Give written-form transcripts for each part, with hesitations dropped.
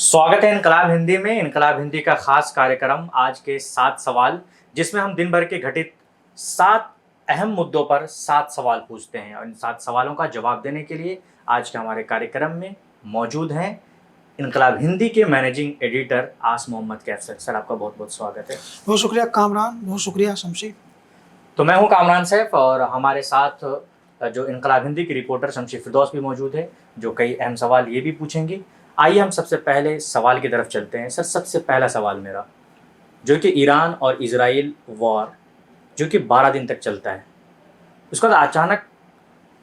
स्वागत है इनकलाब हिंदी में। इनकलाब हिंदी का खास कार्यक्रम आज के 7 सवाल, जिसमें हम दिन भर के घटित 7 अहम मुद्दों पर 7 सवाल पूछते हैं और इन 7 सवालों का जवाब देने के लिए आज के हमारे कार्यक्रम में मौजूद हैं इनकलाब हिंदी के मैनेजिंग एडिटर आस मोहम्मद कैफ सर। सर, आपका बहुत बहुत स्वागत है। बहुत शुक्रिया कामरान, बहुत शुक्रिया शमशी। तो मैं हूं कामरान सैफ और हमारे साथ जो इनकलाब हिंदी की रिपोर्टर शमशी फिरदौस भी मौजूद है, जो कई अहम सवाल ये भी पूछेंगी। आइए हम सबसे पहले सवाल की तरफ चलते हैं। सर, सबसे पहला सवाल मेरा, जो कि ईरान और इजराइल वॉर जो कि 12 दिन तक चलता है, उसके बाद अचानक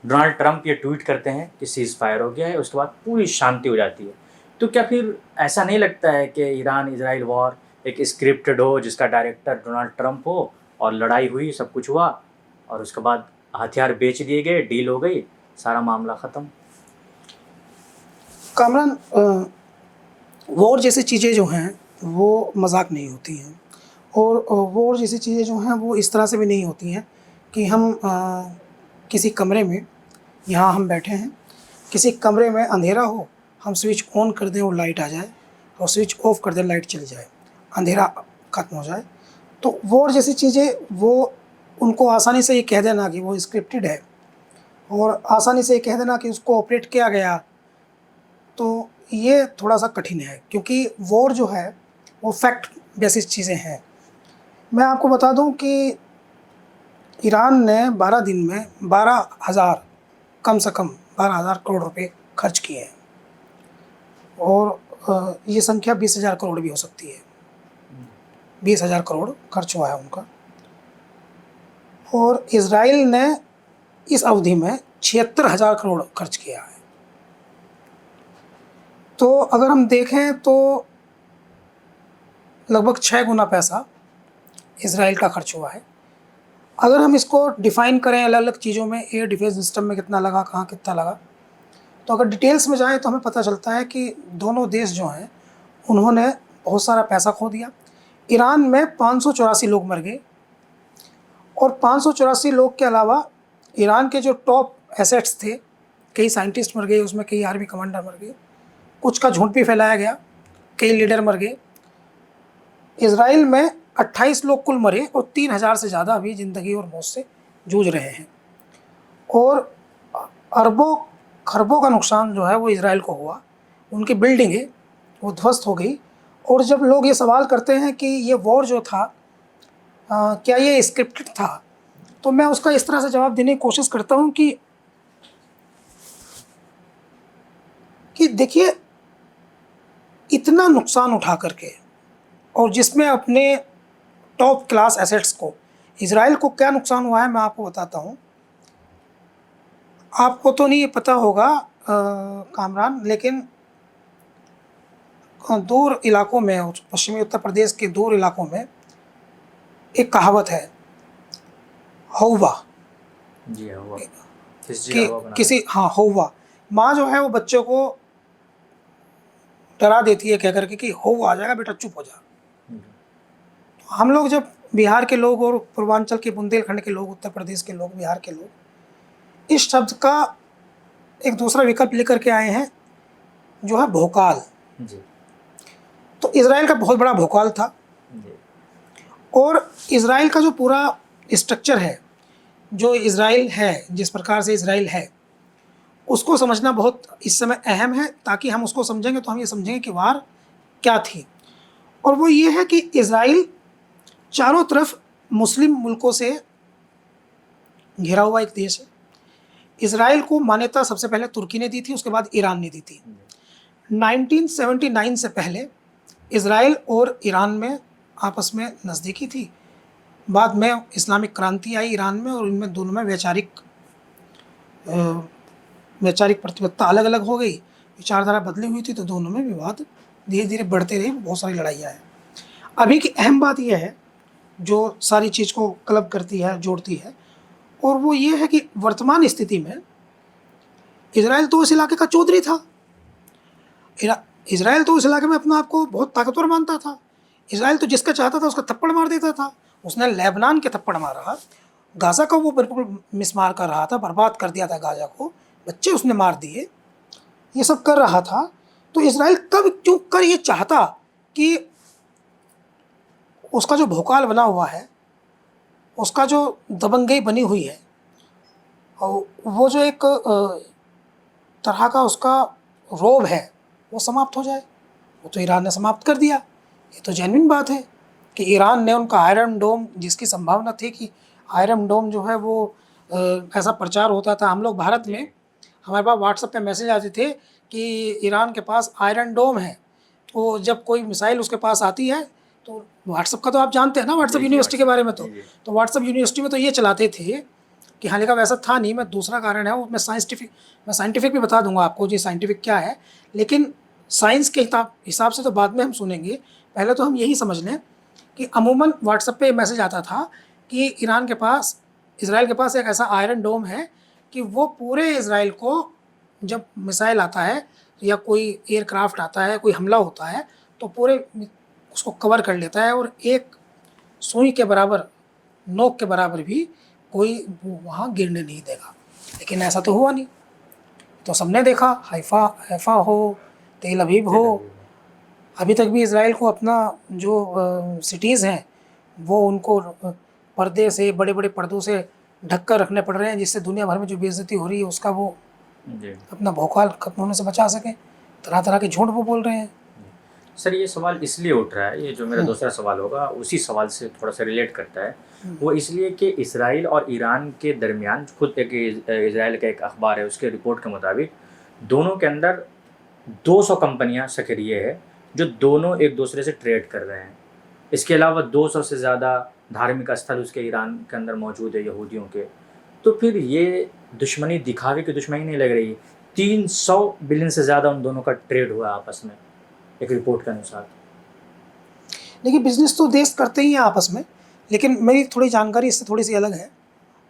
डोनाल्ड ट्रंप ये ट्वीट करते हैं कि सीज़ फायर हो गया है, उसके बाद पूरी शांति हो जाती है। तो क्या फिर ऐसा नहीं लगता है कि ईरान इजराइल वॉर एक स्क्रिप्टेड हो, जिसका डायरेक्टर डोनाल्ड ट्रंप हो और लड़ाई हुई, सब कुछ हुआ और उसके बाद हथियार बेच दिए गए, डील हो गई, सारा मामला ख़त्म? कामरान, वॉर जैसी चीज़ें जो हैं वो मजाक नहीं होती हैं, और वॉर जैसी चीज़ें जो हैं वो इस तरह से भी नहीं होती हैं कि हम किसी कमरे में, यहाँ हम बैठे हैं, किसी कमरे में अंधेरा हो, हम स्विच ऑन कर दें और लाइट आ जाए, और स्विच ऑफ कर दें लाइट चली जाए, अंधेरा ख़त्म हो जाए। तो वॉर जैसी चीज़ें वो उनको आसानी से ये कह देना कि वो स्क्रिप्टेड है और आसानी से ये कह देना कि उसको ऑपरेट किया गया, तो ये थोड़ा सा कठिन है, क्योंकि वॉर जो है वो फैक्ट बेसिस चीज़ें हैं। मैं आपको बता दूं कि ईरान ने 12 दिन में 12,000, कम से कम 12,000 करोड़ रुपए खर्च किए हैं, और ये संख्या 20,000 करोड़ भी हो सकती है। 20,000 करोड़ खर्च हुआ है उनका। और इजराइल ने इस अवधि में 76,000 करोड़ खर्च किया है। तो अगर हम देखें तो लगभग 6 गुना पैसा इजराइल का खर्च हुआ है। अगर हम इसको डिफ़ाइन करें अलग अलग चीज़ों में, एयर डिफेंस सिस्टम में कितना लगा, कहाँ कितना लगा, तो अगर डिटेल्स में जाएं तो हमें पता चलता है कि दोनों देश जो हैं उन्होंने बहुत सारा पैसा खो दिया। ईरान में 584 लोग मर गए, और 584 लोग के अलावा ईरान के जो टॉप एसेट्स थे, कई साइंटिस्ट मर गए, उसमें कई आर्मी कमांडर मर गए, कुछ का झूठ भी फैलाया गया, कई लीडर मर गए। इजराइल में 28 लोग कुल मरे, और 3,000 से ज़्यादा अभी ज़िंदगी और मौत से जूझ रहे हैं, और अरबों खरबों का नुकसान जो है वो इजराइल को हुआ। उनकी बिल्डिंगें वो ध्वस्त हो गई। और जब लोग ये सवाल करते हैं कि ये वॉर जो था क्या ये स्क्रिप्टेड था, तो मैं उसका इस तरह से जवाब देने की कोशिश करता हूँ कि देखिए, इतना नुकसान उठा करके, और जिसमें अपने टॉप क्लास एसेट्स को, इजराइल को क्या नुकसान हुआ है मैं आपको बताता हूँ। आपको तो नहीं पता होगा कामरान, लेकिन दूर इलाकों में, पश्चिमी उत्तर प्रदेश के दूर इलाकों में एक कहावत है, हौवा। जी हाँ, किसी, हाँ, हौवा। माँ जो है वो बच्चों को डरा देती है कह करके कि हो आ जाएगा बेटा, चुप हो जा। तो हम लोग जब बिहार के लोग और पूर्वांचल के, बुंदेलखंड के लोग, उत्तर प्रदेश के लोग, बिहार के लोग इस शब्द का एक दूसरा विकल्प लेकर के आए हैं, जो है भोकाल। तो इजराइल का बहुत बड़ा भोकाल था, और इजराइल का जो पूरा स्ट्रक्चर है, जो इजराइल है, जिस प्रकार से इजराइल है, उसको समझना बहुत इस समय अहम है। ताकि हम उसको समझेंगे तो हम ये समझेंगे कि वार क्या थी। और वो ये है कि इजराइल चारों तरफ मुस्लिम मुल्कों से घिरा हुआ एक देश है। इजराइल को मान्यता सबसे पहले तुर्की ने दी थी, उसके बाद ईरान ने दी थी। 1979 से पहले इजराइल और ईरान में आपस में नज़दीकी थी। बाद में इस्लामिक क्रांति आई ईरान में, और इनमें दोनों में वैचारिक प्रतिबद्धता अलग अलग हो गई, विचारधारा बदली हुई थी, तो दोनों में विवाद धीरे धीरे बढ़ते रहे, बहुत सारी लड़ाइयाँ हैं। अभी की अहम बात यह है जो सारी चीज़ को क्लब करती है, जोड़ती है, और वो ये है कि वर्तमान स्थिति में इजराइल तो उस इलाके का चौधरी था। इजराइल तो उस इलाके में अपना आप को बहुत ताकतवर मानता था। इजराइल तो जिसका चाहता था उसका थप्पड़ मार देता था। उसने लेबनान के थप्पड़ मारा, गाज़ा का वो बिल्कुल मिसमार कर रहा था, बर्बाद कर दिया था गाज़ा को, बच्चे उसने मार दिए, ये सब कर रहा था। तो इसराइल कब क्यों कर ये चाहता कि उसका जो भोकाल बना हुआ है, उसका जो दबंगई बनी हुई है, और वो जो एक तरह का उसका रोब है वो समाप्त हो जाए। वो तो ईरान ने समाप्त कर दिया। ये तो जेन्युइन बात है कि ईरान ने उनका आयरन डोम, जिसकी संभावना थी कि आयरन डोम जो है वो ऐसा प्रचार होता था, हम लोग भारत में, हमारे पास व्हाट्सएप पे मैसेज आते थे कि ईरान के पास आयरन डोम है। तो जब कोई मिसाइल उसके पास आती है तो व्हाट्सएप का तो आप जानते हैं ना, व्हाट्सएप यूनिवर्सिटी के बारे में, तो व्हाट्सएप यूनिवर्सिटी में तो ये चलाते थे कि हालांकि वैसा था नहीं, मैं दूसरा कारण है वो मैं साइंटिफिक भी बता दूंगा आपको जी साइंटिफिक क्या है, लेकिन साइंस के हिसाब से तो बाद में हम सुनेंगे। पहले तो हम यही समझ लें कि अमूमन व्हाट्सएप पे मैसेज आता था कि इसराइल के पास एक ऐसा आयरन डोम है कि वो पूरे इसराइल को, जब मिसाइल आता है या कोई एयरक्राफ्ट आता है, कोई हमला होता है, तो पूरे उसको कवर कर लेता है और एक सुई के बराबर, नोक के बराबर भी कोई वहाँ गिरने नहीं देगा। लेकिन ऐसा तो हुआ नहीं। तो सबने देखा, हैफा हो, तेल अवीव हो, अभी तक भी इसराइल को अपना जो सिटीज़ हैं वो उनको पर्दे से, बड़े बड़े पर्दों से ढक कर रखने पड़ रहे हैं, जिससे दुनिया भर में जो बेइज्जती हो रही है उसका वो अपना भौकाल खत्म होने से बचा सकें। तरह तरह के झूठ वो बोल रहे हैं। सर ये सवाल इसलिए उठ रहा है, ये जो मेरा दूसरा सवाल होगा उसी सवाल से थोड़ा सा रिलेट करता है, वो इसलिए कि इसराइल और ईरान के दरमियान, खुद एक इसराइल का एक अखबार है उसके रिपोर्ट के मुताबिक दोनों के अंदर 200 कंपनियां सक्रिय है जो दोनों एक दूसरे से ट्रेड कर रहे हैं। इसके अलावा 200 से ज़्यादा धार्मिक स्थल उसके ईरान के अंदर मौजूद है यहूदियों के। तो फिर ये दुश्मनी दिखावे की दुश्मनी नहीं लग रही। 300 बिलियन से ज़्यादा उन दोनों का ट्रेड हुआ आपस में, एक रिपोर्ट के अनुसार। देखिए, बिजनेस तो देश करते ही हैं आपस में, लेकिन मेरी थोड़ी जानकारी इससे थोड़ी सी अलग है।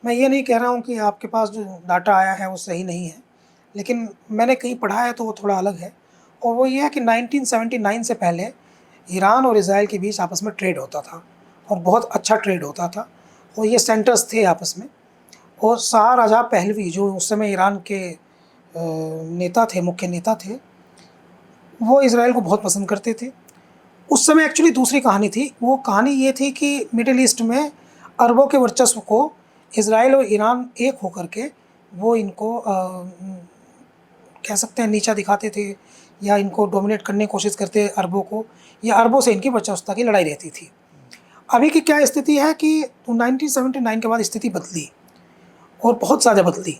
मैं ये नहीं कह रहा हूँ कि आपके पास जो डाटा आया है वो सही नहीं है, लेकिन मैंने कहीं पढ़ा है तो वो थोड़ा अलग है। और वो ये है कि 1979 से पहले ईरान और इसराइल के बीच आपस में ट्रेड होता था और बहुत अच्छा ट्रेड होता था, और ये सेंटर्स थे आपस में। और शाह रजा पहलवी जो उस समय ईरान के नेता थे, मुख्य नेता थे, वो इसराइल को बहुत पसंद करते थे। उस समय एक्चुअली दूसरी कहानी थी। वो कहानी ये थी कि मिडिल ईस्ट में अरबों के वर्चस्व को इसराइल और ईरान एक होकर के वो इनको कह सकते हैं नीचा दिखाते थे, या इनको डोमिनेट करने की कोशिश करते अरबों को, या अरबों से इनकी वर्चस्वता की लड़ाई रहती थी। अभी की क्या स्थिति है कि 1979 के बाद स्थिति बदली, और बहुत ज़्यादा बदली।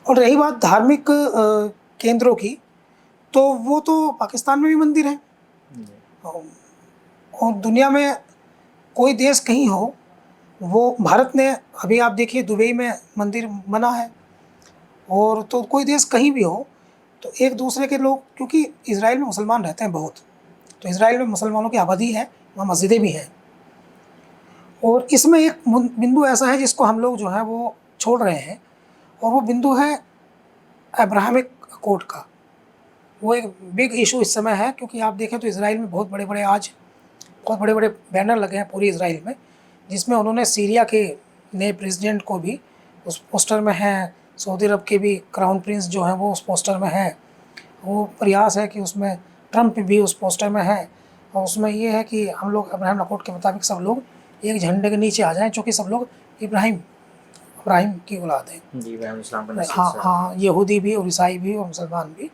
और रही बात धार्मिक केंद्रों की, तो वो तो पाकिस्तान में भी मंदिर हैं, और दुनिया में कोई देश कहीं हो, वो भारत ने, अभी आप देखिए दुबई में मंदिर बना है, और तो कोई देश कहीं भी हो तो एक दूसरे के लोग, क्योंकि इसराइल में मुसलमान रहते हैं बहुत, तो इसराइल में मुसलमानों की आबादी है, वहाँ मस्जिदें भी हैं। और इसमें एक बिंदु ऐसा है जिसको हम लोग जो है वो छोड़ रहे हैं, और वो बिंदु है अब्राहमिक अकॉर्ड का। वो एक बिग इशू इस समय है, क्योंकि आप देखें तो इसराइल में बहुत बड़े बड़े बैनर लगे हैं पूरी इसराइल में, जिसमें उन्होंने सीरिया के नए प्रेसिडेंट को भी उस पोस्टर में है, सऊदी अरब के भी क्राउन प्रिंस जो हैं वो उस पोस्टर में है। वो प्रयास है कि उसमें ट्रंप भी उस पोस्टर में है, और उसमें ये है कि हम लोग अब्राहम अकॉर्ड के मुताबिक सब लोग एक झंडे के नीचे आ जाएं, चूँकि सब लोग इब्राहिम की औलाद हैं। जी, इब्राहिम इस्लाम का नस्ल हाँ से। हाँ, यहूदी भी और ईसाई भी और मुसलमान भी।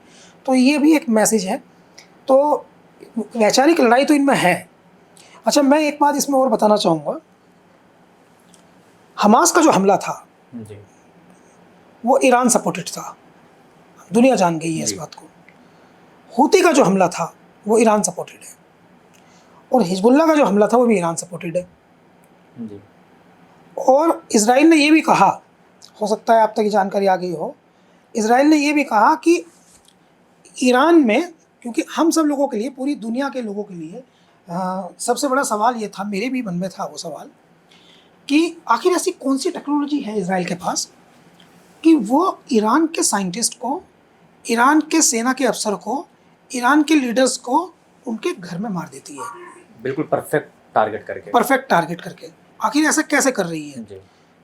तो ये भी एक मैसेज है। तो वैचारिक लड़ाई तो इनमें है। अच्छा, मैं एक बात इसमें और बताना चाहूँगा। हमास का जो हमला था जी, वो ईरान सपोर्टेड था, दुनिया जान गई है इस जी। बात को। हूती का जो हमला था वो ईरान सपोर्टेड है, और हिजबुल्लाह का जो हमला था वो भी ईरान सपोर्टेड है। जी, और इसराइल ने ये भी कहा, हो सकता है आप तक ये जानकारी आ गई हो, इसराइल ने ये भी कहा कि ईरान में, क्योंकि हम सब लोगों के लिए, पूरी दुनिया के लोगों के लिए सबसे बड़ा सवाल ये था, मेरे भी मन में था वो सवाल, कि आखिर ऐसी कौन सी टेक्नोलॉजी है इसराइल के पास कि वो ईरान के साइंटिस्ट को, ईरान के सेना के अफसर को, ईरान के लीडर्स को उनके घर में मार देती है, बिल्कुल परफेक्ट टारगेट करके। आखिर ऐसा कैसे कर रही है? जी,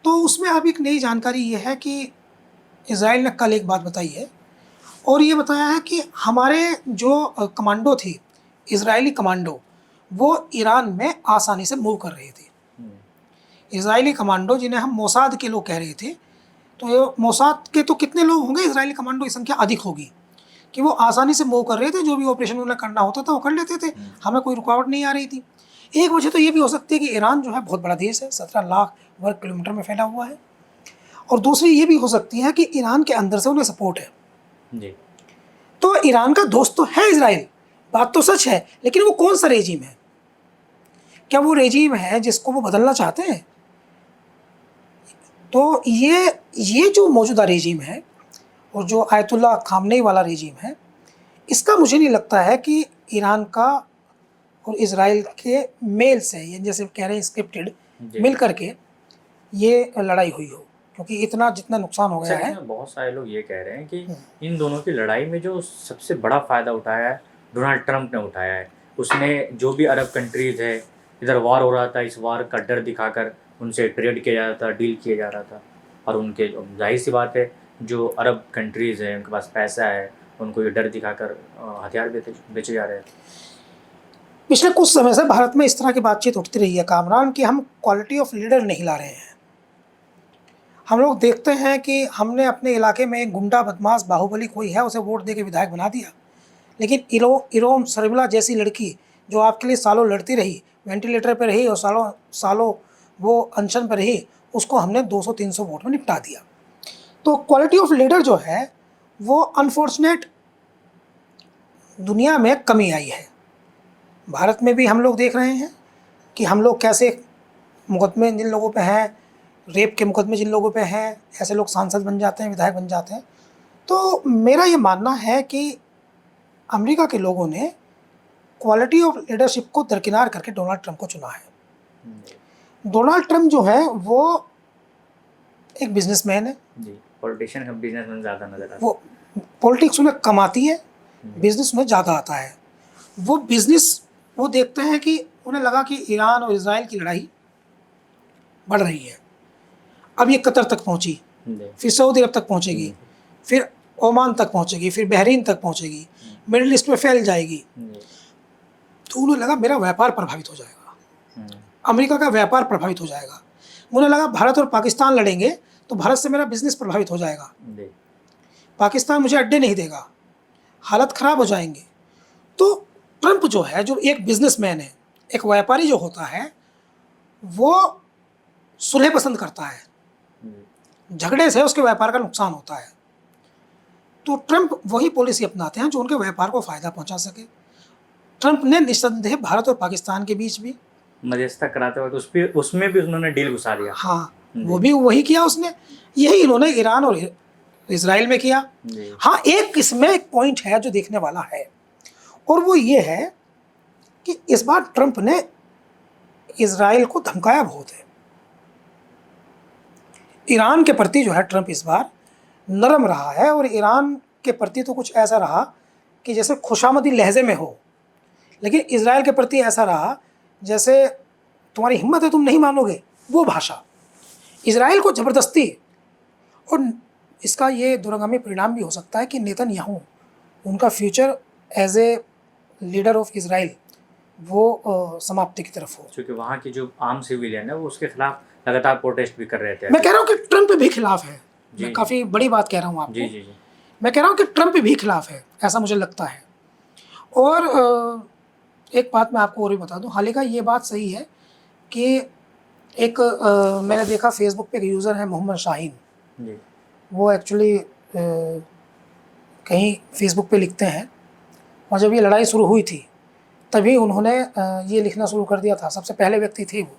तो उसमें अब एक नई जानकारी ये है कि इसराइल ने कल एक बात बताई है, और ये बताया है कि हमारे जो कमांडो थे, इजरायली कमांडो, वो ईरान में आसानी से मूव कर रहे थे। इजरायली कमांडो जिन्हें हम मोसाद के लोग कह रहे थे, तो ये मोसाद के तो कितने लोग होंगे, इजरायली कमांडो की संख्या अधिक होगी, कि वो आसानी से मूव कर रहे थे, जो भी ऑपरेशन उन्हें करना होता था वो कर लेते थे, हमें कोई रुकावट नहीं आ रही थी। एक वजह तो ये भी हो सकती है कि ईरान जो है बहुत बड़ा देश है, 17 लाख वर्ग किलोमीटर में फैला हुआ है, और दूसरी ये भी हो सकती है कि ईरान के अंदर से उन्हें सपोर्ट है। जी। तो ईरान का दोस्त तो है इजराइल, बात तो सच है, लेकिन वो कौन सा रेजीम है? क्या वो रेजीम है जिसको वो बदलना चाहते हैं? तो ये जो मौजूदा रेजीम है और जो आयतुल्ला खामनेई वाला रेजीम है, इसका मुझे नहीं लगता है कि ईरान का और इजराइल के मेल से, ये जैसे कह रहे हैं स्क्रिप्टेड, मिल करके ये लड़ाई हुई हो, क्योंकि इतना जितना नुकसान हो गया है। बहुत सारे लोग ये कह रहे हैं कि इन दोनों की लड़ाई में जो सबसे बड़ा फ़ायदा उठाया है डोनाल्ड ट्रंप ने उठाया है। उसने जो भी अरब कंट्रीज़ है, इधर वार हो रहा था, इस वार का डर दिखाकर उनसे ट्रेड किया जा रहा था, डील किया जा रहा था, और उनके जाहिर सी बात है जो अरब कंट्रीज़ हैं उनके पास पैसा है, उनको ये डर दिखाकर हथियार बेचे जा रहे हैं। पिछले कुछ समय से भारत में इस तरह की बातचीत उठती रही है कामरान, कि हम क्वालिटी ऑफ लीडर नहीं ला रहे हैं। हम लोग देखते हैं कि हमने अपने इलाके में एक गुंडा बदमाश बाहुबली कोई है, उसे वोट दे के विधायक बना दिया, लेकिन इरोम शर्मिला जैसी लड़की जो आपके लिए सालों लड़ती रही, वेंटिलेटर पर रही और सालों सालों वो अनशन पर रही, उसको हमने 200-300 वोट में निपटा दिया। तो क्वालिटी ऑफ लीडर जो है वो अनफॉर्चुनेट दुनिया में कमी आई है। भारत में भी हम लोग देख रहे हैं कि हम लोग कैसे मुकदमे जिन लोगों पे हैं, रेप के मुकदमे जिन लोगों पे हैं, ऐसे लोग सांसद बन जाते हैं, विधायक बन जाते हैं। तो मेरा ये मानना है कि अमेरिका के लोगों ने क्वालिटी ऑफ लीडरशिप को दरकिनार करके डोनाल्ड ट्रंप को चुना है। डोनाल्ड ट्रंप जो है वो एक बिजनेसमैन है। जी, पॉलिटिशियन है, बिजनेसमैन ज़्यादा नजर आता है। वो पॉलिटिक्स उन्हें कम आती है, बिजनेस उन्हें ज़्यादा आता है। वो बिजनेस वो देखते हैं कि उन्हें लगा कि ईरान और इजराइल की लड़ाई बढ़ रही है, अब ये कतर तक पहुंची, फिर सऊदी अरब तक पहुंचेगी, फिर ओमान तक पहुंचेगी, फिर बहरीन तक पहुंचेगी, मिडिल ईस्ट में फैल जाएगी। तो उन्हें लगा मेरा व्यापार प्रभावित हो जाएगा, अमेरिका का व्यापार प्रभावित हो जाएगा। उन्हें लगा भारत और पाकिस्तान लड़ेंगे तो भारत से मेरा बिजनेस प्रभावित हो जाएगा, पाकिस्तान मुझे अड्डे नहीं देगा, हालत ख़राब हो जाएंगे। तो ट्रंप जो है, जो एक बिजनेसमैन है, एक व्यापारी जो होता है, वो सुलह पसंद करता है, झगड़े से उसके व्यापार का नुकसान होता है। तो ट्रंप वही पॉलिसी अपनाते हैं जो उनके व्यापार को फ़ायदा पहुंचा सके। ट्रंप ने निस्संदेह भारत और पाकिस्तान के बीच भी मध्यस्थता कराते हुए उसमें भी उन्होंने डील घुसा दिया। हाँ, वो भी वही किया उसने, यही इन्होंने ईरान और इजराइल में किया। हाँ, एक इसमें एक पॉइंट है जो देखने वाला है, और वो ये है कि इस बार ट्रंप ने इजराइल को धमकाया बहुत है। ईरान के प्रति जो है ट्रंप इस बार नरम रहा है, और ईरान के प्रति तो कुछ ऐसा रहा कि जैसे खुशामदी लहजे में हो, लेकिन इजराइल के प्रति ऐसा रहा जैसे तुम्हारी हिम्मत है तुम नहीं मानोगे, वो भाषा। इजराइल को ज़बरदस्ती, और इसका ये दूरगामी परिणाम भी हो सकता है कि नेतन्याहू, उनका future as a leader of Israel वो समाप्ति की तरफ हो, क्योंकि वहाँ की जो आम सिविलियन है वो उसके खिलाफ लगातार प्रोटेस्ट भी कर रहे थे। मैं कह रहा हूँ कि ट्रंप भी खिलाफ है। मैं काफ़ी बड़ी बात कह रहा हूँ आपको। जी। मैं कह रहा हूँ कि ट्रंप भी खिलाफ है, ऐसा मुझे लगता है। और एक बात मैं आपको और भी बता दूँ, हाल ही का ये बात सही है कि एक मैंने देखा फेसबुक पे एक यूज़र है मोहम्मद शाहीन जी। वो एक्चुअली कहीं फेसबुक पे लिखते हैं, और जब ये लड़ाई शुरू हुई थी तभी उन्होंने ये लिखना शुरू कर दिया था, सबसे पहले व्यक्ति थे वो।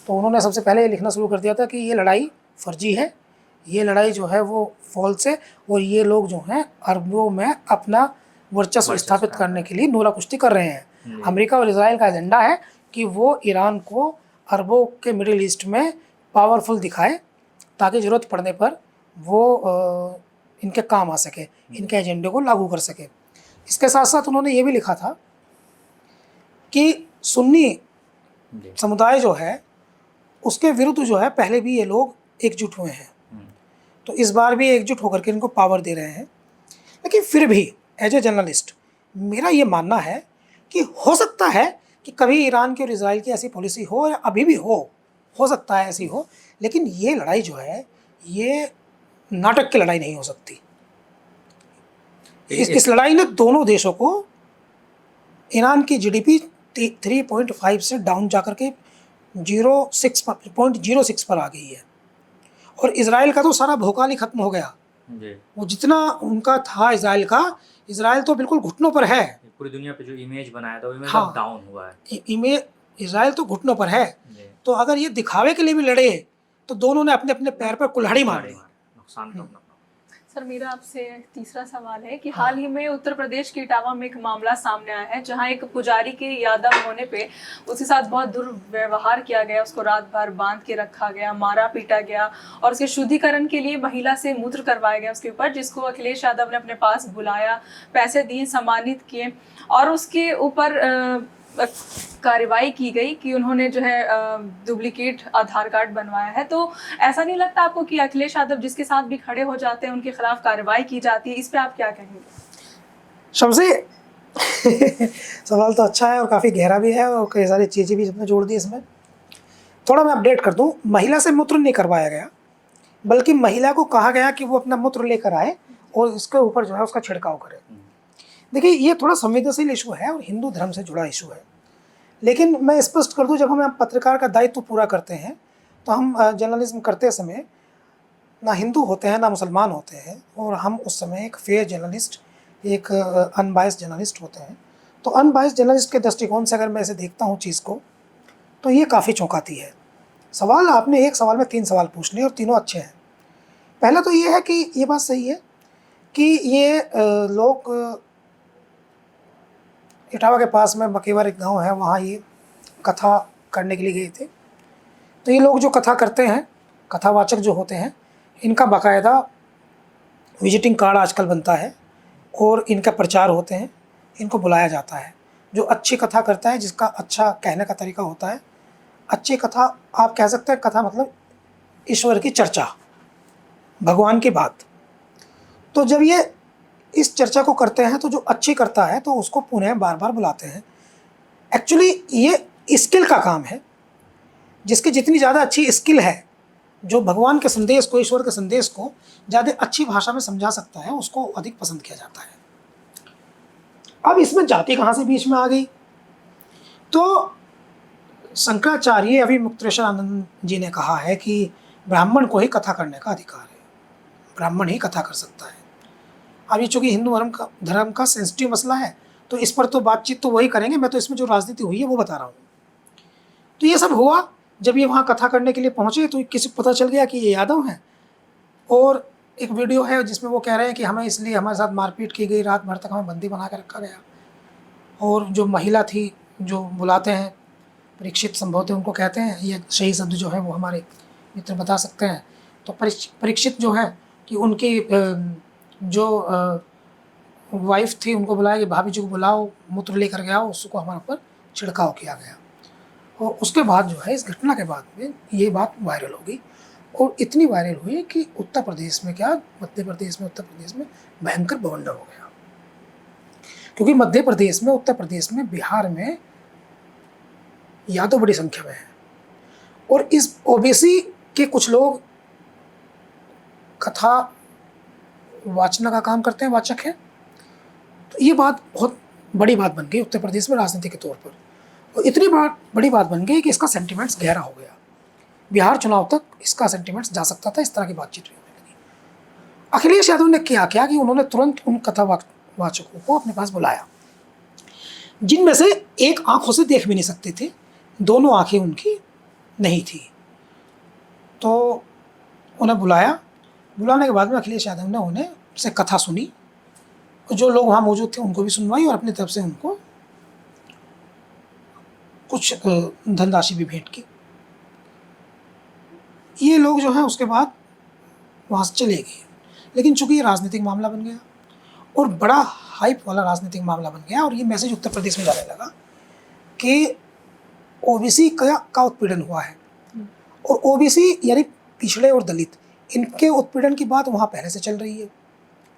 तो उन्होंने सबसे पहले ये लिखना शुरू कर दिया था कि ये लड़ाई फर्जी है, ये लड़ाई जो है वो फॉल्स है, और ये लोग जो हैं अरबों में अपना वर्चस्व स्थापित करने के लिए नोरा कुश्ती कर रहे हैं। अमेरिका और इजराइल का एजेंडा है कि वो ईरान को अरबों के मिडिल ईस्ट में पावरफुल दिखाए, ताकि ज़रूरत पड़ने पर वो इनके काम आ सके, इनके एजेंडे को लागू कर सके। इसके साथ साथ उन्होंने ये भी लिखा था कि सुन्नी समुदाय जो है उसके विरुद्ध जो है पहले भी ये लोग एकजुट हुए हैं, तो इस बार भी एकजुट होकर के इनको पावर दे रहे हैं। लेकिन फिर भी एज ए जर्नलिस्ट मेरा ये मानना है कि हो सकता है कि कभी ईरान की और इजराइल की ऐसी पॉलिसी हो, या अभी भी हो सकता है ऐसी हो, लेकिन ये लड़ाई जो है ये नाटक की लड़ाई नहीं हो सकती। इस लड़ाई ने दोनों देशों को, ईरान की जीडीपी 3.5 से डाउन जाकर के 0.06 पर आ गई है, और इजराइल का तो सारा भोकाल ही खत्म हो गया। वो जितना उनका था इजराइल तो बिल्कुल घुटनों पर है। पूरी दुनिया पे जो इमेज बनाया था वो इमेज हाँ, डाउन हुआ है। इजराइल तो घुटनों पर है। तो अगर ये दिखावे के लिए भी लड़े तो दोनों ने अपने अपने पैर पर कुल्हाड़ी मार ली। नुकसान तो अपना। सर, मेरा आपसे तीसरा सवाल है कि हाल ही में उत्तर प्रदेश के इटावा में एक मामला सामने आया है जहां एक पुजारी के यादव होने पे उसके साथ बहुत दुर्व्यवहार किया गया, उसको रात भर बांध के रखा गया, मारा पीटा गया और उसके शुद्धिकरण के लिए महिला से मूत्र करवाया गया उसके ऊपर, जिसको अखिलेश यादव ने अपने पास बुलाया, पैसे दिए, सम्मानित किए और उसके ऊपर कार्रवाई की गई कि उन्होंने जो है डुप्लीकेट आधार कार्ड बनवाया है। तो ऐसा नहीं लगता आपको कि अखिलेश यादव जिसके साथ भी खड़े हो जाते हैं उनके खिलाफ कार्रवाई की जाती है? इस पे आप क्या कहेंगे? शमसी सवाल तो अच्छा है और काफ़ी गहरा भी है और कई सारी चीज़ें भी आपने जोड़ दी इसमें। थोड़ा मैं अपडेट कर दूं, महिला से मूत्र नहीं करवाया गया, बल्कि महिला को कहा गया कि वो अपना मूत्र लेकर आए और इसके ऊपर जो है उसका छिड़काव करे। देखिए, ये थोड़ा संवेदनशील इशू है और हिंदू धर्म से जुड़ा इशू है, लेकिन मैं स्पष्ट कर दूं, जब हम पत्रकार का दायित्व पूरा करते हैं तो हम जर्नलिज्म करते समय ना हिंदू होते हैं ना मुसलमान होते हैं, और हम उस समय एक फेयर जर्नलिस्ट, एक अनबायस्ड जर्नलिस्ट होते हैं। तो अनबायस्ड जर्नलिस्ट के दृष्टिकोण से अगर मैं इसे देखता हूँ चीज़ को, तो ये काफ़ी चौंकाती है। सवाल आपने एक सवाल में 3 सवाल पूछ लिए और तीनों अच्छे हैं। पहला तो ये है कि ये बात सही है कि ये लोग इटावा के पास में मकेवर एक गांव है, वहाँ ये कथा करने के लिए गए थे। तो ये लोग जो कथा करते हैं, कथावाचक जो होते हैं, इनका बाकायदा विजिटिंग कार्ड आजकल बनता है और इनका प्रचार होते हैं, इनको बुलाया जाता है। जो अच्छी कथा करता है, जिसका अच्छा कहने का तरीका होता है, अच्छी कथा आप कह सकते हैं, कथा मतलब ईश्वर की चर्चा, भगवान की बात। तो जब ये इस चर्चा को करते हैं तो जो अच्छी करता है तो उसको पुनः बार बार बुलाते हैं। एक्चुअली ये स्किल का काम है, जिसकी जितनी ज़्यादा अच्छी स्किल है, जो भगवान के संदेश को, ईश्वर के संदेश को ज़्यादा अच्छी भाषा में समझा सकता है, उसको अधिक पसंद किया जाता है। अब इसमें जाति कहाँ से बीच में आ गई? तो शंकराचार्य अभिमुक्तेश्वरानंद जी ने कहा है कि ब्राह्मण को ही कथा करने का अधिकार है, ब्राह्मण ही कथा कर सकता है। अभी चूँकि हिंदू धर्म का सेंसिटिव मसला है, तो इस पर तो बातचीत तो वही करेंगे, मैं तो इसमें जो राजनीति हुई है वो बता रहा हूँ। तो ये सब हुआ जब ये वहाँ कथा करने के लिए पहुँचे, तो किसी को पता चल गया कि ये यादव हैं, और एक वीडियो है जिसमें वो कह रहे हैं कि हमें इसलिए हमारे साथ मारपीट की गई, रात भर तक हमें बंदी बना के रखा गया। और जो महिला थी जो बुलाते हैं, परीक्षित संभवतः उनको कहते हैं, ये सही शब्द जो है वो हमारे मित्र बता सकते हैं। तो परीक्षित जो है कि उनकी जो वाइफ थी, उनको बुलाया कि भाभी जी को बुलाओ, मूत्र लेकर गया, उसको हमारे ऊपर छिड़काव किया गया। और उसके बाद जो है, इस घटना के बाद में ये बात वायरल हो गई, और इतनी वायरल हुई कि उत्तर प्रदेश में क्या, मध्य प्रदेश में, उत्तर प्रदेश में भयंकर बवंडर हो गया। क्योंकि मध्य प्रदेश में, उत्तर प्रदेश में, बिहार में यादव बड़ी संख्या में है, और इस ओबीसी के कुछ लोग कथा वाचना का काम करते हैं, वाचक हैं। तो ये बात बहुत बड़ी बात बन गई उत्तर प्रदेश में राजनीति के तौर पर, और इतनी बड़ी बात बन गई कि इसका सेंटिमेंट्स गहरा हो गया। बिहार चुनाव तक इसका सेंटिमेंट्स जा सकता था, इस तरह की बातचीत होने लगी। अखिलेश यादव ने क्या किया कि उन्होंने तुरंत उन कथावाचकों को अपने पास बुलाया, जिनमें से एक आंखों से देख भी नहीं सकते थे, दोनों आंखें उनकी नहीं थी। तो उन्हें बुलाया, बुलाने के बाद में अखिलेश यादव ने उन्हें से कथा सुनी, जो लोग वहाँ मौजूद थे उनको भी सुनवाई, और अपनी तरफ से उनको कुछ धनराशि भी भेंट की। ये लोग जो हैं उसके बाद वहाँ से चले गए। लेकिन चूंकि ये राजनीतिक मामला बन गया और बड़ा हाइप वाला राजनीतिक मामला बन गया, और ये मैसेज उत्तर प्रदेश में जाने लगा कि ओबीसी का उत्पीड़न हुआ है, और ओबीसी यानी पिछड़े और दलित, इनके उत्पीड़न की बात वहाँ पहले से चल रही है।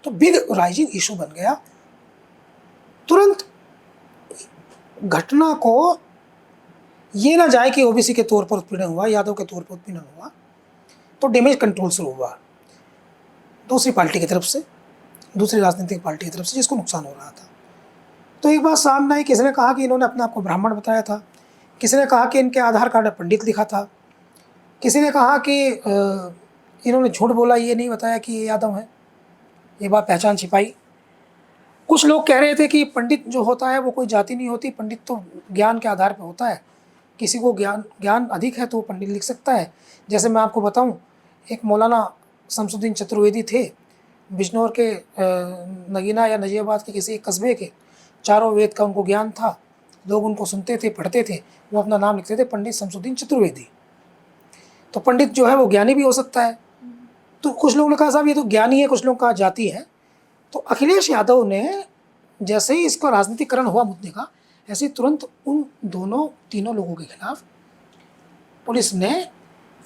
तो बिग राइजिंग इशू बन गया। तुरंत घटना को ये ना जाए कि ओबीसी के तौर पर उत्पीड़न हुआ, यादव के तौर पर उत्पीड़न हुआ, तो डैमेज कंट्रोल शुरू हुआ दूसरी पार्टी की तरफ से, दूसरी राजनीतिक पार्टी की तरफ से, जिसको नुकसान हो रहा था। तो एक बात सामने आई, किसी ने कहा कि इन्होंने अपने आप को ब्राह्मण बताया था, किसी ने कहा कि इनके आधार कार्ड में पंडित लिखा था, किसी ने कहा कि इन्होंने झूठ बोला, ये नहीं बताया कि ये यादव हैं, ये बात पहचान छिपाई। कुछ लोग कह रहे थे कि पंडित जो होता है वो कोई जाति नहीं होती, पंडित तो ज्ञान के आधार पर होता है, किसी को ज्ञान अधिक है तो वो पंडित लिख सकता है। जैसे मैं आपको बताऊं, एक मौलाना शमसुद्दीन चतुर्वेदी थे, बिजनौर के नगीना या नजीबाबाद के किसी एक कस्बे के, चारों वेद का उनको ज्ञान था, लोग उनको सुनते थे, पढ़ते थे, वो अपना नाम लिखते थे पंडित शमसुद्दीन चतुर्वेदी। तो पंडित जो है वो ज्ञानी भी हो सकता है। तो कुछ लोगों ने कहा साहब ये तो ज्ञानी है, कुछ लोगों का जाति है। तो अखिलेश यादव ने जैसे ही इसका राजनीतिकरण हुआ मुद्दे का, ऐसे ही तुरंत उन तीनों लोगों के खिलाफ पुलिस ने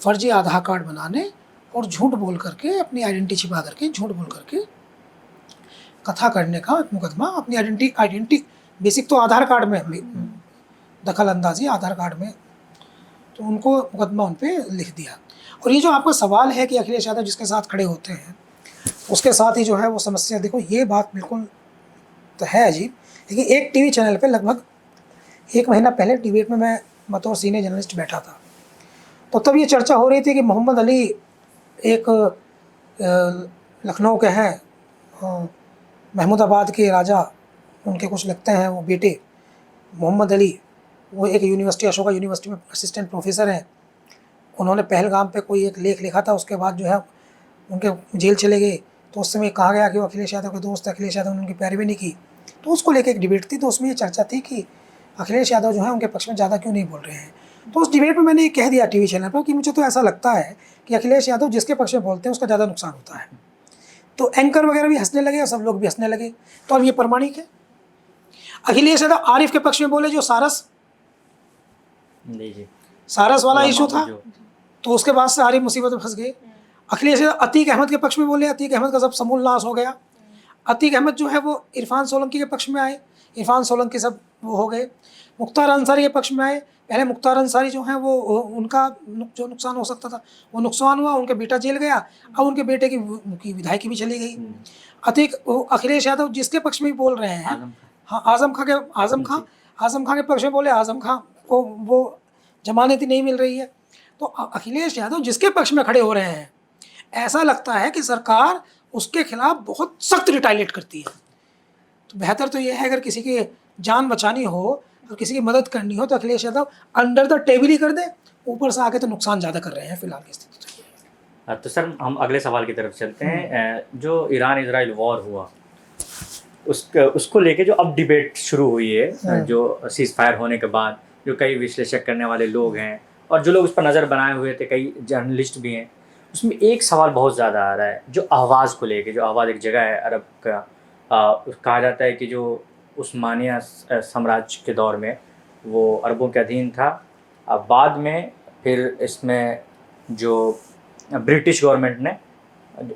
फर्जी आधार कार्ड बनाने और झूठ बोल करके, अपनी आइडेंटिटी छिपा करके, झूठ बोल करके कथा करने का एक मुकदमा, अपनी आइडेंटिटी बेसिक तो आधार कार्ड में दखल अंदाजी आधार कार्ड में, तो उनको मुकदमा उन पर लिख दिया। और ये जो आपका सवाल है कि अखिलेश यादव जिसके साथ खड़े होते हैं उसके साथ ही जो है वो समस्या, देखो ये बात बिल्कुल तो है अजीब। लेकिन एक टीवी चैनल पे लगभग 1 महीना पहले डिबेट में मैं बतौर सीनियर जर्नलिस्ट बैठा था, तो तब ये चर्चा हो रही थी कि मोहम्मद अली एक लखनऊ के हैं, महमूदाबाद के राजा, उनके कुछ लगते हैं वो बेटे मोहम्मद अली, वो एक यूनिवर्सिटी, अशोका यूनिवर्सिटी में असिस्टेंट प्रोफेसर हैं। उन्होंने पहलगाम पे कोई एक लेख लिखा था, उसके बाद जो है उनके जेल चले गए। तो उस समय कहा गया कि वो अखिलेश यादव के दोस्त, अखिलेश यादव ने उनकी पैरवी नहीं की। तो उसको लेकर एक डिबेट थी, तो उसमें ये चर्चा थी कि अखिलेश यादव जो है उनके पक्ष में ज़्यादा क्यों नहीं बोल रहे हैं। तो उस डिबेट में मैंने ये कह दिया टीवी चैनल पर कि मुझे तो ऐसा लगता है कि अखिलेश यादव जिसके पक्ष में बोलते हैं उसका ज़्यादा नुकसान होता है। तो एंकर वगैरह भी हंसने लगे और सब लोग भी हंसने लगे। तो अब ये प्रमाणिक है, अखिलेश यादव आरिफ के पक्ष में बोले, जो सारस वाला इशू था, तो उसके बाद से आरिफ मुसीबत में फंस गए। अखिलेश यादव अतीक अहमद के पक्ष में बोले, अतीक अहमद का सब समूल नाश हो गया। अतीक अहमद जो है वो इरफान सोलंकी के पक्ष में आए, इरफान सोलंकी सब वो हो गए। मुख्तार अंसारी के पक्ष में आए, पहले मुख्तार अंसारी जो हैं वो उनका जो नुकसान हो सकता था वो नुकसान हुआ, उनके बेटा जेल गया, अब उनके बेटे की विधायकी भी चली गई। अखिलेश यादव जिसके पक्ष में बोल रहे हैं, हाँ, आजम खां के पक्ष में बोले, आजम खां को वो जमानत नहीं मिल रही है। तो अखिलेश यादव जिसके पक्ष में खड़े हो रहे हैं, ऐसा लगता है कि सरकार उसके खिलाफ बहुत सख्त रिटालिएट करती है। तो बेहतर तो ये है अगर किसी की जान बचानी हो और किसी की मदद करनी हो तो Akhilesh Yadav under the table ही कर दे, ऊपर से आके तो नुकसान ज़्यादा कर रहे हैं फिलहाल की स्थिति। तो सर हम अगले सवाल की तरफ चलते हैं। जो ईरान इजराइल वॉर हुआ उसको लेके जो अब डिबेट शुरू हुई है, जो सीज फायर होने के बाद, जो कई विश्लेषक करने वाले लोग हैं और जो लोग उस पर नज़र बनाए हुए थे, कई जर्नलिस्ट भी हैं, उसमें एक सवाल बहुत ज़्यादा आ रहा है जो अहवाज़ को लेके। जो अहवाज़ एक जगह है अरब का, कहा जाता है कि जो उस्मानिया साम्राज्य के दौर में वो अरबों के अधीन था। अब बाद में फिर इसमें जो ब्रिटिश गवर्नमेंट ने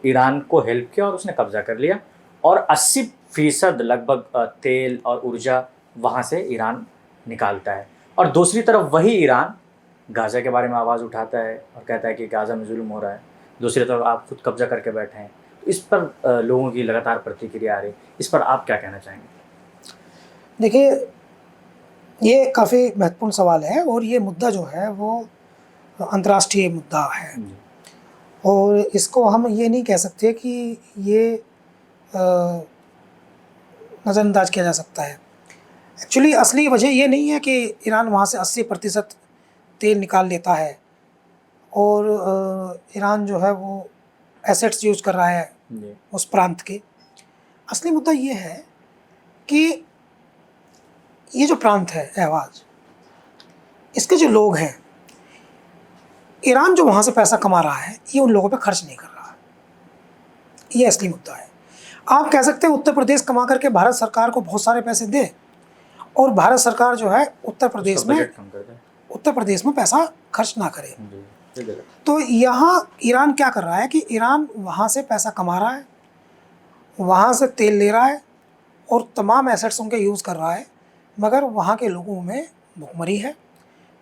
ईरान को हेल्प किया और उसने कब्ज़ा कर लिया, और 80% लगभग तेल और ऊर्जा वहाँ से ईरान निकालता है। और दूसरी तरफ वही ईरान गाज़ा के बारे में आवाज़ उठाता है और कहता है कि गाज़ा में जुल्म हो रहा है। दूसरी तरफ आप खुद कब्जा करके बैठे हैं। तो इस पर लोगों की लगातार प्रतिक्रिया आ रही है, इस पर आप क्या कहना चाहेंगे? देखिए, ये काफ़ी महत्वपूर्ण सवाल है और ये मुद्दा जो है वो अंतर्राष्ट्रीय मुद्दा है, और इसको हम ये नहीं कह सकते कि ये नज़रअंदाज किया जा सकता है। एक्चुअली असली वजह ये नहीं है कि ईरान वहाँ से 80% तेल निकाल लेता है और ईरान जो है वो एसेट्स यूज़ कर रहा है उस प्रांत के। असली मुद्दा ये है कि ये जो प्रांत है अहवाज़, इसके जो लोग हैं, ईरान जो वहाँ से पैसा कमा रहा है ये उन लोगों पे खर्च नहीं कर रहा है। ये असली मुद्दा है। आप कह सकते हैं उत्तर प्रदेश कमा करके भारत सरकार को बहुत सारे पैसे दे और भारत सरकार जो है उत्तर प्रदेश में पैसा खर्च ना करे। तो यहाँ ईरान क्या कर रहा है कि ईरान वहाँ से पैसा कमा रहा है, वहाँ से तेल ले रहा है और तमाम एसेट्स उनके यूज़ कर रहा है, मगर वहाँ के लोगों में भुखमरी है,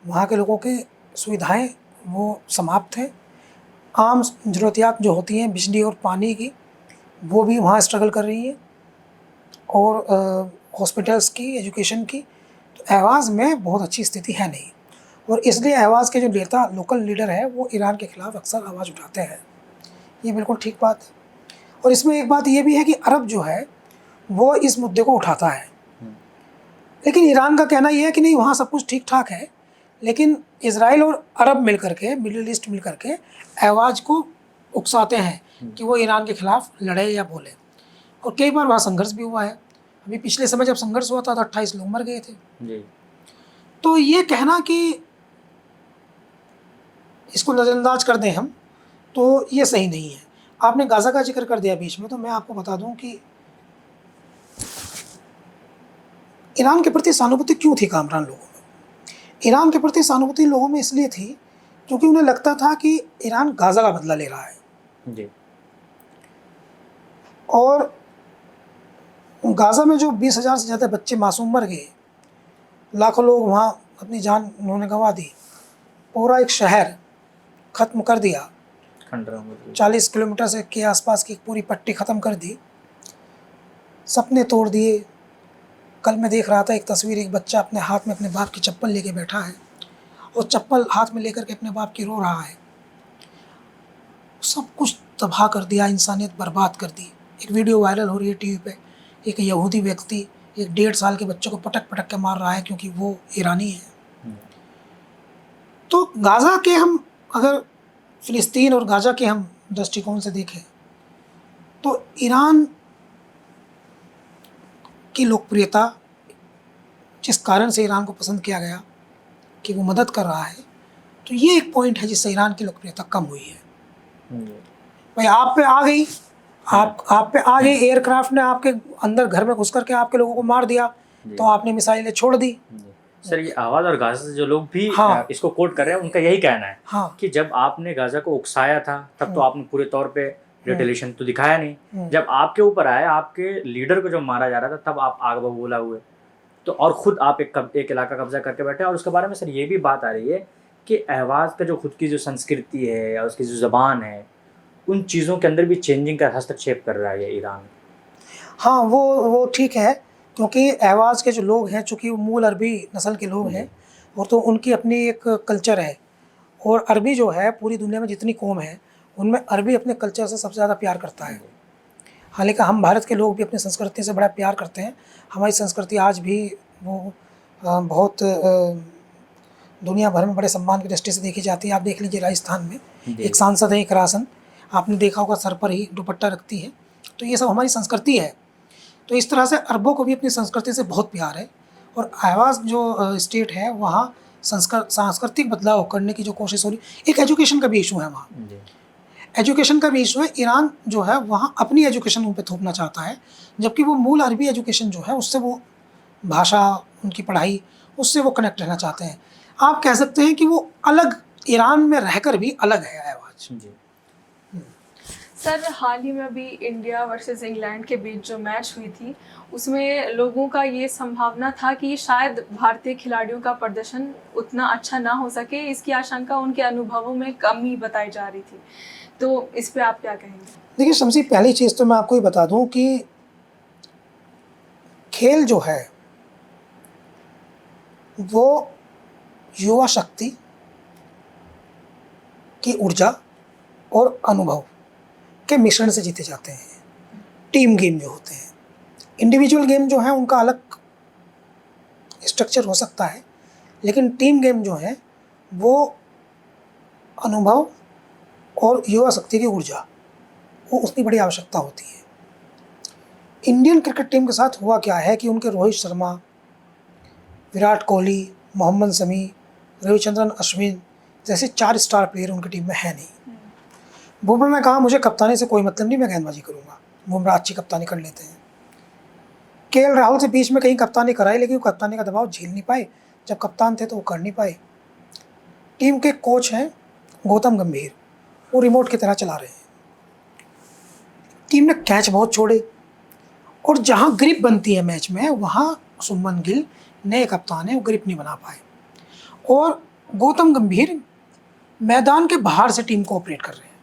वहाँ के लोगों की सुविधाएं वो समाप्त हैं। आम ज़रूरियात जो होती हैं बिजली और पानी की, वो भी वहाँ स्ट्रगल कर रही हैं, और हॉस्पिटल्स की, एजुकेशन की। तो अहवाज़ में बहुत अच्छी स्थिति है नहीं, और इसलिए अहवाज़ के जो नेता, लोकल लीडर है, वो ईरान के ख़िलाफ़ अक्सर आवाज़ उठाते हैं। ये बिल्कुल ठीक बात है। और इसमें एक बात ये भी है कि अरब जो है वो इस मुद्दे को उठाता है, लेकिन ईरान का कहना ये है कि नहीं, वहाँ सब कुछ ठीक ठाक है, लेकिन इजराइल और अरब मिल करके, मिडिल ईस्ट मिल करके अहवाज़ को उकसाते हैं कि वो ईरान के ख़िलाफ़ लड़े या बोले। और कई बार वहाँ संघर्ष भी हुआ है। अभी पिछले समय जब संघर्ष हुआ था तो 28 लोग मर गए थे। जी। तो ये कहना कि इसको नज़रअंदाज कर दें हम, तो ये सही नहीं है। आपने गाज़ा का जिक्र कर दिया बीच में, तो मैं आपको बता दूं कि ईरान के प्रति सहानुभूति क्यों थी कामरान लोगों में। ईरान के प्रति सहानुभूति लोगों में इसलिए थी क्योंकि उन्हें लगता था कि ईरान गाज़ा का बदला ले रहा है। जी। और गाज़ा में जो 20,000 से ज़्यादा बच्चे मासूम मर गए, लाखों लोग वहाँ अपनी जान उन्होंने गंवा दी, पूरा एक शहर ख़त्म कर दिया, 40 किलोमीटर से के आसपास की पूरी पट्टी ख़त्म कर दी, सपने तोड़ दिए। कल मैं देख रहा था एक तस्वीर, एक बच्चा अपने हाथ में अपने बाप की चप्पल लेके बैठा है, और चप्पल हाथ में लेकर के अपने बाप की रो रहा है। सब कुछ तबाह कर दिया, इंसानियत बर्बाद कर दी। एक वीडियो वायरल हो रही है टीवी पे, एक यहूदी व्यक्ति एक 1.5 साल के बच्चे को पटक पटक के मार रहा है क्योंकि वो ईरानी है। तो गाज़ा के हम अगर फ़िलिस्तीन और गाज़ा के हम दृष्टिकोण से देखें तो ईरान की लोकप्रियता, जिस कारण से ईरान को पसंद किया गया कि वो मदद कर रहा है, तो ये एक पॉइंट है जिससे ईरान की लोकप्रियता कम हुई है। भाई आप पे आ गई, आप पे आ गई, एयरक्राफ्ट ने आपके अंदर घर में घुस करके आपके लोगों को मार दिया, तो आपने मिसाइलें छोड़ दी। सर, ये आवाज़ और गाज़ा से जो लोग भी इसको कोट कर रहे हैं, उनका यही कहना है कि जब आपने गाज़ा को उकसाया था तब तो आपने पूरे तौर पे रिटेलिएशन तो दिखाया नहीं। जब आपके ऊपर आया, आपके लीडर को जब मारा जा रहा था, तब आप आग बबूला हुए, तो और ख़ुद आप एक इलाका कब्जा करके बैठे। और उसके बारे में सर ये भी बात आ रही है कि अहवाज़ का जो खुद की जो संस्कृति है या उसकी जो ज़बान है, उन चीज़ों के अंदर भी चेंजिंग का हस्तक्षेप कर रहा है ईरान। हाँ, वो ठीक है, क्योंकि अहवाज़ के जो लोग हैं, चूँकि वो मूल अरबी नस्ल के लोग हैं, और तो उनकी अपनी एक कल्चर है, और अरबी जो है पूरी दुनिया में जितनी कौम है उनमें अरबी अपने कल्चर से सबसे ज़्यादा प्यार करता है। हालांकि हम भारत के लोग भी अपनी संस्कृति से बड़ा प्यार करते हैं। हमारी संस्कृति आज भी वो बहुत दुनिया भर में बड़े सम्मान की दृष्टि से देखी जाती है। आप देख लीजिए, राजस्थान में एक सांसद है, एक रासन, आपने देखा होगा, सर पर ही दुपट्टा रखती है। तो ये सब हमारी संस्कृति है। तो इस तरह से अरबों को भी अपनी संस्कृति से बहुत प्यार है, और अहवाज़ जो स्टेट है वहाँ सांस्कृतिक बदलाव करने की जो कोशिश हो रही, एक एजुकेशन का भी इशू है वहाँ, एजुकेशन का भी इशू है। ईरान जो है वहाँ अपनी एजुकेशन उन पर थोपना चाहता है, जबकि वो मूल अरबी एजुकेशन जो है उससे, वो भाषा, उनकी पढ़ाई, उससे वो कनेक्ट रहना चाहते हैं। आप कह सकते हैं कि वो अलग, ईरान में रहकर भी अलग है अहवाज़। सर, हाल ही में अभी इंडिया वर्सेस इंग्लैंड के बीच जो मैच हुई थी, उसमें लोगों का ये संभावना था कि शायद भारतीय खिलाड़ियों का प्रदर्शन उतना अच्छा ना हो सके। इसकी आशंका उनके अनुभवों में कमी बताई जा रही थी, तो इस पे आप क्या कहेंगे? देखिए, सबसे पहली चीज़ तो मैं आपको ये बता दूं कि खेल जो है वो युवा शक्ति की ऊर्जा और अनुभव के मिश्रण से जीते जाते हैं। टीम गेम जो होते हैं, इंडिविजुअल गेम जो है उनका अलग स्ट्रक्चर हो सकता है, लेकिन टीम गेम जो है वो अनुभव और युवा शक्ति की ऊर्जा, वो उतनी बड़ी आवश्यकता होती है। इंडियन क्रिकेट टीम के साथ हुआ क्या है कि उनके रोहित शर्मा, विराट कोहली, मोहम्मद शमी, रविचंद्रन अश्विन जैसे 4 स्टार प्लेयर उनकी टीम में है नहीं। बुमराह ने कहा मुझे कप्तानी से कोई मतलब नहीं, मैं गेंदबाजी करूंगा। बुमराह अच्छी कप्तानी कर लेते हैं। केएल राहुल से बीच में कहीं कप्तानी कराई, लेकिन वो कप्तानी का दबाव झेल नहीं पाए। जब कप्तान थे तो वो कर नहीं पाए। टीम के कोच हैं गौतम गंभीर, वो रिमोट की तरह चला रहे हैं। टीम ने कैच बहुत छोड़े, और जहाँ ग्रिप बनती है मैच में, वहाँ शुभमन गिल नए कप्तान है, वो ग्रिप नहीं बना पाए। और गौतम गंभीर मैदान के बाहर से टीम को ऑपरेट कर रहे हैं,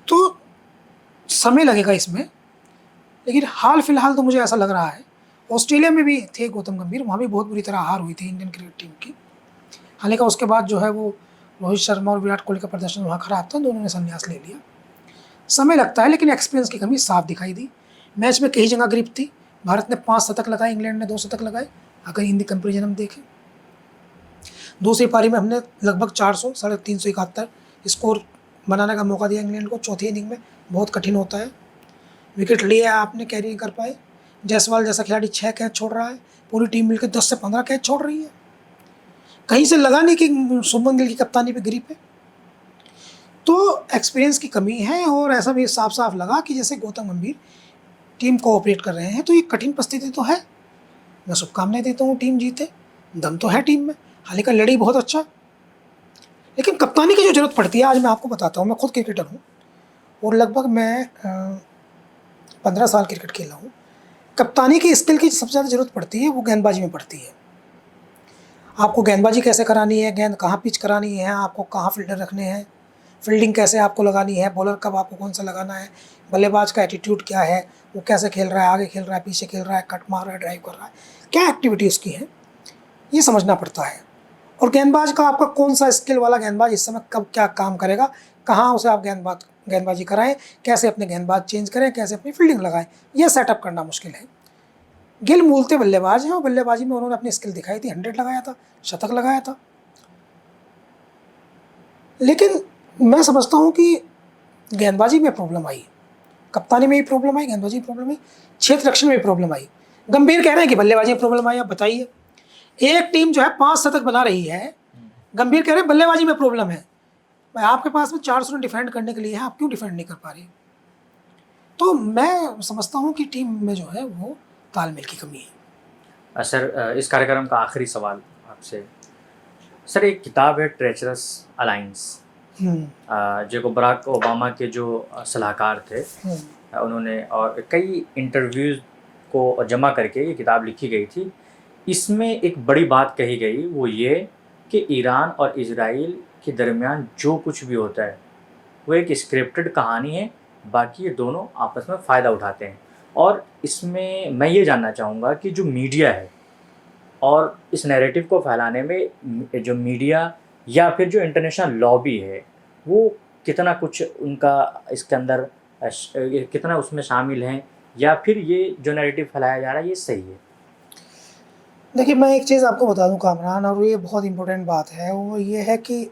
तो समय लगेगा इसमें। लेकिन हाल फिलहाल तो मुझे ऐसा लग रहा है, ऑस्ट्रेलिया में भी थे गौतम गंभीर, वहाँ भी बहुत बुरी तरह हार हुई थी इंडियन क्रिकेट टीम की। हालांकि उसके बाद जो है वो रोहित शर्मा और विराट कोहली का प्रदर्शन वहाँ खराब था, दोनों ने संन्यास ले लिया। समय लगता है, लेकिन एक्सपीरियंस की कमी साफ दिखाई दी। मैच में कई जगह ग्रिप थी। भारत ने 5 शतक लगाए, इंग्लैंड ने 2 शतक लगाए, अगर हिंदी कंपेरिजन हम देखें। दूसरी पारी में हमने लगभग 400 371 स्कोर बनाने का मौका दिया इंग्लैंड को। चौथी इनिंग में बहुत कठिन होता है, विकेट लिया आपने, कैरी नहीं कर पाए। जायसवाल जैसा खिलाड़ी 6 कैच छोड़ रहा है, पूरी टीम मिलकर 10 से 15 कैच छोड़ रही है। कहीं से लगा नहीं कि शुभमन गिल की कप्तानी पे ग्रिप है। तो एक्सपीरियंस की कमी है, और ऐसा भी साफ साफ लगा कि जैसे गौतम गंभीर टीम को ऑपरेट कर रहे हैं, तो ये कठिन परिस्थिति तो है। मैं शुभकामनाएं देता हूँ टीम जीते, दम तो है टीम में, हालांकि लड़ी बहुत अच्छा, लेकिन कप्तानी की जो जरूरत पड़ती है, आज मैं आपको बताता हूँ, मैं खुद क्रिकेटर हूँ और लगभग मैं 15 साल क्रिकेट खेला हूँ। कप्तानी की स्किल की सबसे ज़्यादा जरूरत पड़ती है वो गेंदबाजी में पड़ती है। आपको गेंदबाजी कैसे करानी है, गेंद कहाँ पिच करानी है, आपको कहाँ फील्डर रखने हैं, फील्डिंग कैसे आपको लगानी है, बॉलर कब आपको कौन सा लगाना है, बल्लेबाज का एटीट्यूड क्या है, वो कैसे खेल रहा है, आगे खेल रहा है, पीछे खेल रहा है, कट मार रहा है, ड्राइव कर रहा है, क्या एक्टिविटी उसकी है, ये समझना पड़ता है। और गेंदबाज का आपका कौन सा स्किल वाला गेंदबाज इस समय कब क्या काम करेगा, कहाँ उसे आप गेंदबाजी कराएं, कैसे अपने गेंदबाज चेंज करें, कैसे अपनी फील्डिंग लगाएं, यह सेटअप करना मुश्किल है। गिल मूलते बल्लेबाज हैं और बल्लेबाजी में उन्होंने अपनी स्किल दिखाई थी, 100 लगाया था, शतक लगाया था। लेकिन मैं समझता हूँ कि गेंदबाजी में प्रॉब्लम आई, कप्तानी में भी प्रॉब्लम आई, गेंदबाजी में प्रॉब्लम आई, क्षेत्र रक्षण में भी प्रॉब्लम आई। गंभीर कह रहे हैं कि बल्लेबाजी में प्रॉब्लम आई, आप बताइए। एक टीम जो है 5 शतक बना रही है, गंभीर कह रहे हैं बल्लेबाजी में प्रॉब्लम है। भाई आपके पास में 400 रन डिफेंड करने के लिए है, आप क्यों डिफेंड नहीं कर पा रहे? तो मैं समझता हूँ कि टीम में जो है वो तालमेल की कमी है। सर, इस कार्यक्रम का आखिरी सवाल आपसे। सर, एक किताब है ट्रेचरस अलायंस, जो बराक ओबामा के जो सलाहकार थे उन्होंने, और कई इंटरव्यूज़ को जमा करके ये किताब लिखी गई थी। इसमें एक बड़ी बात कही गई, वो ये कि ईरान और इजराइल के दरमियान जो कुछ भी होता है वो एक स्क्रिप्टेड कहानी है, बाकी ये दोनों आपस में फ़ायदा उठाते हैं। और इसमें मैं ये जानना चाहूँगा कि जो मीडिया है और इस नैरेटिव को फैलाने में जो मीडिया या फिर जो इंटरनेशनल लॉबी है, वो कितना कुछ उनका इसके अंदर कितना उसमें शामिल हैं, या फिर ये जो नैरेटिव फैलाया जा रहा है ये सही है? देखिए, मैं एक चीज़ आपको बता दूं कामरान, और ये बहुत इम्पोर्टेंट बात है, वो ये है कि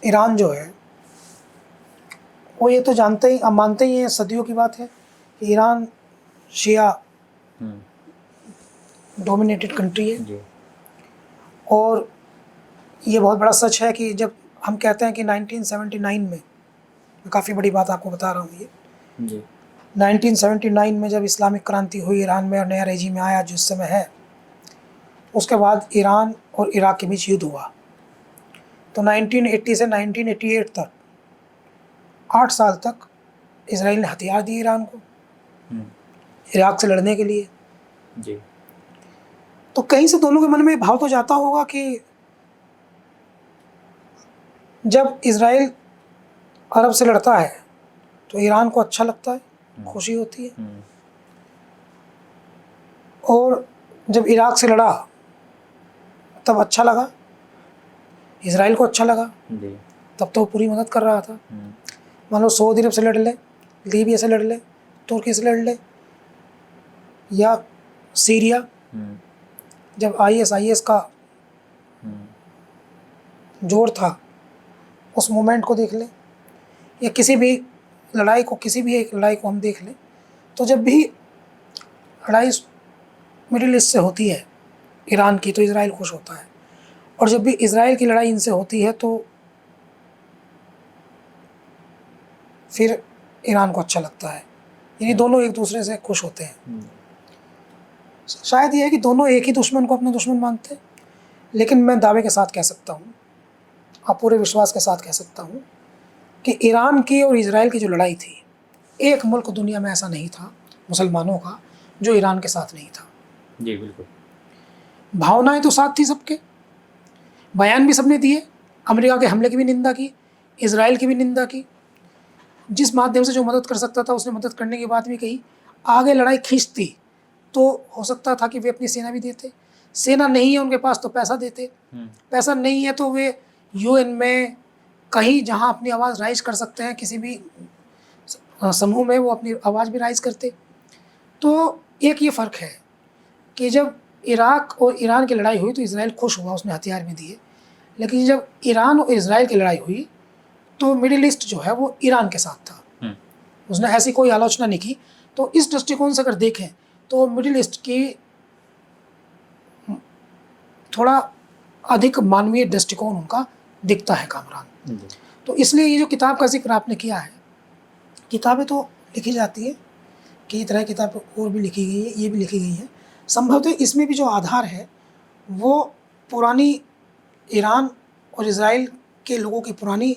ईरान जो है वो ये तो जानते ही, अब मानते ही हैं, सदियों की बात है कि ईरान शिया डोमिनेटेड कंट्री है जी। और ये बहुत बड़ा सच है कि जब हम कहते हैं कि 1979 में, मैं काफ़ी बड़ी बात आपको बता रहा हूँ ये जी, 1979 में जब इस्लामिक क्रांति हुई ईरान में और नया रेजिम आया जिस समय है, उसके बाद ईरान और इराक के बीच युद्ध हुआ। तो 1980 से 1988 तक 8 साल तक इजराइल ने हथियार दिए ईरान को इराक से लड़ने के लिए। जी। तो कहीं से दोनों के मन में भाव तो जाता होगा कि जब इजराइल अरब से लड़ता है तो ईरान को अच्छा लगता है, खुशी होती है, और जब इराक से लड़ा तब अच्छा लगा, इजराइल को अच्छा लगा, तब तो पूरी मदद कर रहा था। मान लो सऊदी अरब से लड़ ले, लीबिया से लड़ ले, तुर्की से लड़ ले, या सीरिया, जब IS का जोर था उस मोमेंट को देख ले, या किसी भी लड़ाई को, किसी भी एक लड़ाई को हम देख लें, तो जब भी लड़ाई मिडिल ईस्ट से होती है ईरान की तो इजराइल खुश होता है, और जब भी इजराइल की लड़ाई इनसे होती है तो फिर ईरान को अच्छा लगता है। यानी दोनों एक दूसरे से खुश होते हैं। शायद ये है कि दोनों एक ही दुश्मन को अपना दुश्मन मानते हैं, लेकिन मैं दावे के साथ कह सकता हूँ, और पूरे विश्वास के साथ कह सकता हूँ कि ईरान की और इजराइल की जो लड़ाई थी, एक मुल्क दुनिया में ऐसा नहीं था मुसलमानों का जो ईरान के साथ नहीं था। जी बिल्कुल। भावनाएं तो साथ थी सबके, बयान भी सबने दिए, अमेरिका के हमले की भी निंदा की, इजराइल की भी निंदा की, जिस माध्यम से जो मदद कर सकता था उसने मदद करने की बात भी कही। आगे लड़ाई खींचती तो हो सकता था कि वे अपनी सेना भी देते, सेना नहीं है उनके पास तो पैसा देते, पैसा नहीं है तो वे यूएन में कहीं जहां अपनी आवाज़ राइज कर सकते हैं, किसी भी समूह में वो अपनी आवाज़ भी राइज करते। तो एक ये फ़र्क है कि जब इराक और ईरान की लड़ाई हुई तो इजराइल खुश हुआ, उसने हथियार भी दिए, लेकिन जब ईरान और इजराइल की लड़ाई हुई तो मिडिल ईस्ट जो है वो ईरान के साथ था, उसने ऐसी कोई आलोचना नहीं की। तो इस दृष्टिकोण से अगर देखें तो मिडिल ईस्ट की थोड़ा अधिक मानवीय दृष्टिकोण उनका दिखता है कामरान। तो इसलिए ये जो किताब का जिक्र आपने किया है, किताबें तो लिखी जाती है, कई तरह की किताबें और भी लिखी गई है, ये भी लिखी गई है। संभवतः इसमें भी जो आधार है वो पुरानी ईरान और इजराइल के लोगों की पुरानी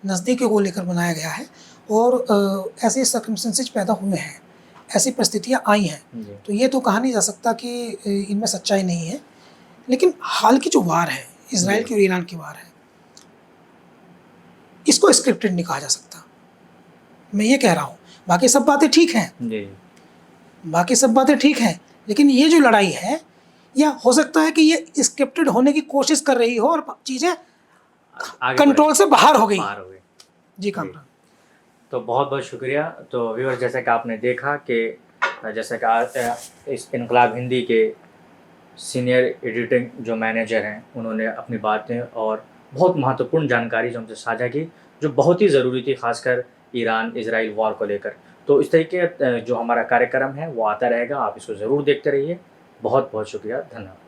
नज़दीकियों को लेकर बनाया गया है, और ऐसे सर्कमस्टेंसेस पैदा हुए हैं, ऐसी परिस्थितियाँ आई हैं। तो ये तो कहा नहीं जा सकता कि इनमें सच्चाई नहीं है, लेकिन हाल की जो वार है, इजराइल की और ईरान की वार है, इसको स्क्रिप्टेड नहीं कहा जा सकता, मैं ये कह रहा हूँ। बाकी सब बातें ठीक हैं, बाकी सब बातें ठीक हैं, लेकिन ये जो लड़ाई है, या हो सकता है कि ये स्क्रिप्टेड होने की कोशिश कर रही हो और चीज़ें कंट्रोल से बाहर हो गई। जी कामरान। तो बहुत बहुत शुक्रिया। तो व्यूअर, जैसे कि आपने देखा कि जैसे कि इस इनकलाब हिंदी के सीनियर एडिटिंग जो मैनेजर हैं, उन्होंने अपनी बातें और बहुत महत्वपूर्ण जानकारी जो हमसे साझा की, जो बहुत ही ज़रूरी थी, खासकर ईरान इजराइल वॉर को लेकर। तो इस तरीके जो हमारा कार्यक्रम है वो आता रहेगा, आप इसको ज़रूर देखते रहिए। बहुत बहुत शुक्रिया, धन्यवाद।